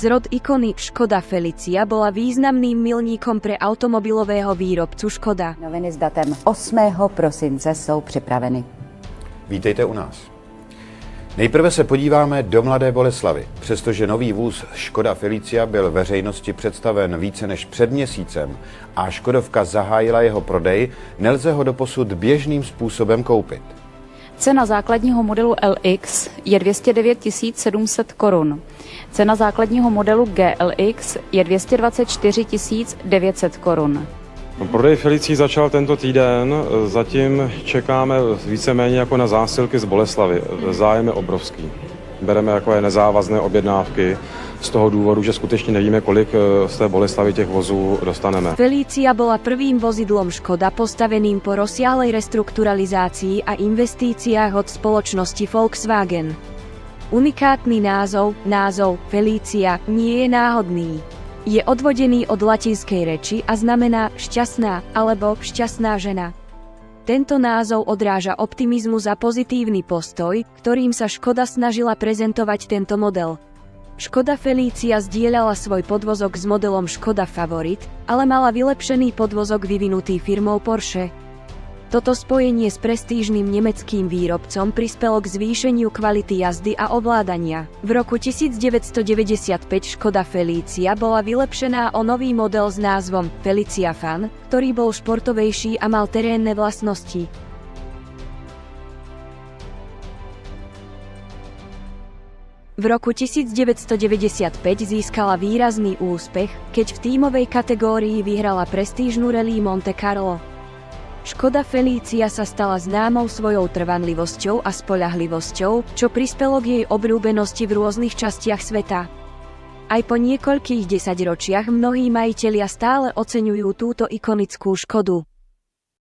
Zrod ikony Škoda Felicia bola významným milníkom pre automobilového výrobcu Škoda. Noviny s datem 8. prosince jsou připraveny. Vítejte u nás. Nejprve se podíváme do Mladé Boleslavi. Přestože nový vůz Škoda Felicia byl veřejnosti představen více než před měsícem a Škodovka zahájila jeho prodej, nelze ho doposud běžným způsobem koupit. Cena základního modelu LX je 209 700 korun. Cena základního modelu GLX je 224 900 korun. Prodej Felicí začal tento týden, zatím čekáme víceméně jako na zásilky z Boleslavy. Zájem je obrovský. Bereme jako nezávazné objednávky z toho důvodu, že skutečně nevíme, kolik z té Boleslavy těch vozů dostaneme. Felicia bola prvým vozidlom Škoda postaveným po rozsiahlej reštrukturalizácii a investíciách od spoločnosti Volkswagen. Unikátny názov Felicia nie je náhodný. Je odvodený od latinskej reči a znamená šťastná alebo šťastná žena. Tento názov odráža optimizmus a pozitívny postoj, ktorým sa Škoda snažila prezentovať tento model. Škoda Felicia zdieľala svoj podvozok s modelom Škoda Favorit, ale mala vylepšený podvozok vyvinutý firmou Porsche. Toto spojenie s prestížnym nemeckým výrobcom prispelo k zvýšeniu kvality jazdy a ovládania. V roku 1995 Škoda Felicia bola vylepšená o nový model s názvom Felicia Fan, ktorý bol športovejší a mal terénne vlastnosti. V roku 1995 získala výrazný úspech, keď v tímovej kategórii vyhrala prestížnu rally Monte Carlo. Škoda Felicia sa stala známou svojou trvanlivosťou a spoľahlivosťou, čo prispelo k jej obľúbenosti v rôznych častiach sveta. Aj po niekoľkých desaťročiach mnohí majitelia stále oceňujú túto ikonickú Škodu.